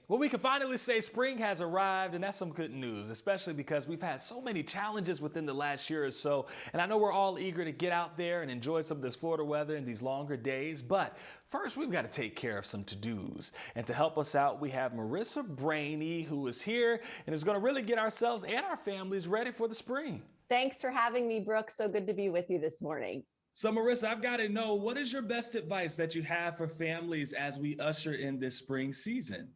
Well, we can finally say spring has arrived, and that's some good news, especially because we've had so many challenges within the last year or so. And I know we're all eager to get out there and enjoy some of this Florida weather and these longer days. But first, we've got to take care of some to-dos. And to help us out, we have Marisa Brahney, who is here and is going to really get ourselves and our families ready for the spring. Thanks for having me, Brooke. So good to be with you this morning. So, Marissa, I've got to know, what is your best advice that you have for families as we usher in this spring season?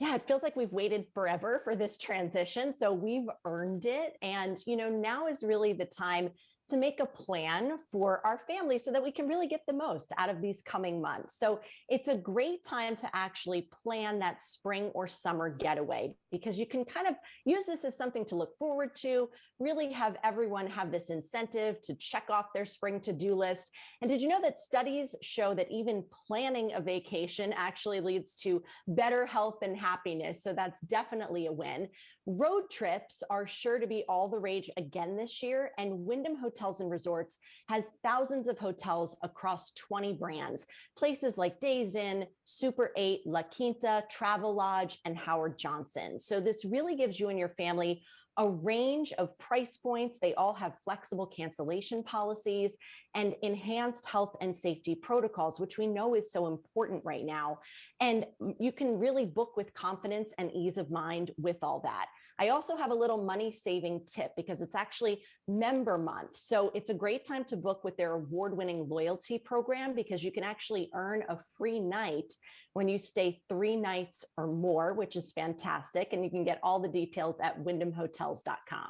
Yeah, it feels like we've waited forever for this transition. So we've earned it. And, now is really the time to make a plan for our family so that we can really get the most out of these coming months. So it's a great time to actually plan that spring or summer getaway because you can kind of use this as something to look forward to, really have everyone have this incentive to check off their spring to-do list. And did you know that studies show that even planning a vacation actually leads to better health and happiness? So that's definitely a win. Road trips are sure to be all the rage again this year, and Wyndham Hotels and Resorts has thousands of hotels across 20 brands. Places like Days Inn, Super 8, La Quinta, Travelodge, and Howard Johnson. So this really gives you and your family a range of price points. They all have flexible cancellation policies and enhanced health and safety protocols, which we know is so important right now. And you can really book with confidence and ease of mind with all that. I also have a little money saving tip because it's actually member month. So it's a great time to book with their award-winning loyalty program because you can actually earn a free night when you stay 3 nights or more, which is fantastic. And you can get all the details at wyndhamhotels.com.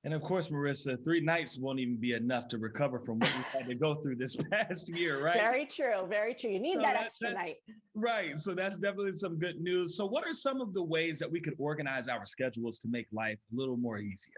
And of course, Marissa, 3 nights won't even be enough to recover from what we had to go through this past year, right? Very true. Very true. You need that extra night. Right. So that's definitely some good news. So what are some of the ways that we could organize our schedules to make life a little more easier?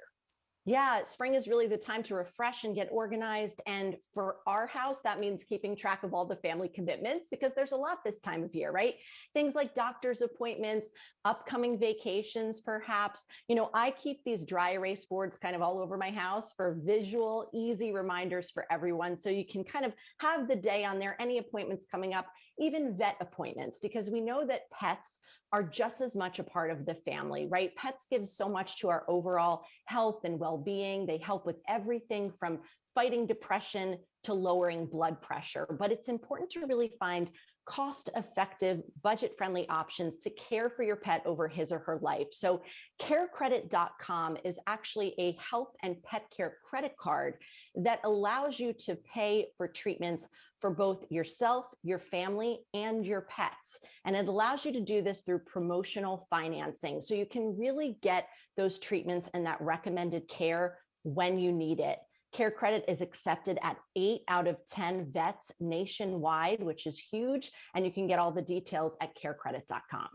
Yeah, spring is really the time to refresh and get organized. And for our house, that means keeping track of all the family commitments because there's a lot this time of year, right? Things like doctor's appointments, upcoming vacations, perhaps. I keep these dry erase boards kind of all over my house for visual, easy reminders for everyone. So you can kind of have the day on there, any appointments coming up, even vet appointments, because we know that pets are just as much a part of the family, right? Pets give so much to our overall health and well-being. They help with everything from fighting depression to lowering blood pressure. But it's important to really find cost-effective, budget-friendly options to care for your pet over his or her life. So carecredit.com is actually a health and pet care credit card that allows you to pay for treatments for both yourself, your family, and your pets. And it allows you to do this through promotional financing. So you can really get those treatments and that recommended care when you need it. Care Credit is accepted at 8 out of 10 vets nationwide, which is huge. And you can get all the details at carecredit.com.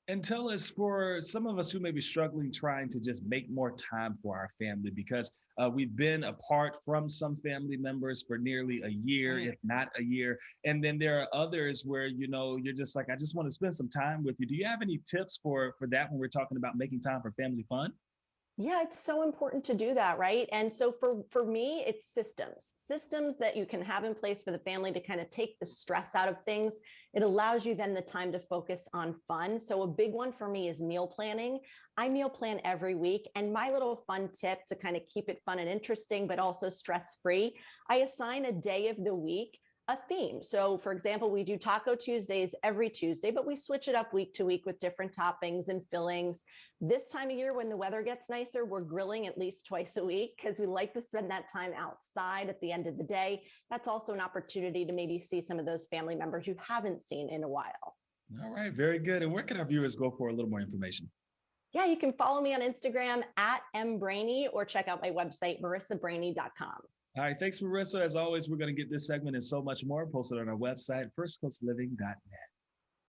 And tell us, for some of us who may be struggling trying to just make more time for our family, because we've been apart from some family members for nearly a year, if not a year. And then there are others where, you're just like, I just want to spend some time with you. Do you have any tips for that when we're talking about making time for family fun? Yeah, it's so important to do that, right? And so for me, it's systems that you can have in place for the family to kind of take the stress out of things. It allows you then the time to focus on fun. So a big one for me is meal planning. I meal plan every week, and my little fun tip to kind of keep it fun and interesting, but also stress-free, I assign a day of the week a theme. So for example, we do Taco Tuesdays every Tuesday, but we switch it up week to week with different toppings and fillings. This time of year, when the weather gets nicer, we're grilling at least twice a week because we like to spend that time outside at the end of the day. That's also an opportunity to maybe see some of those family members you haven't seen in a while. All right, very good. And where can our viewers go for a little more information? Yeah, you can follow me on Instagram at mbrahney or check out my website, marisabrahney.com. All right, thanks, Marissa. As always, we're going to get this segment and so much more posted on our website, firstcoastliving.net.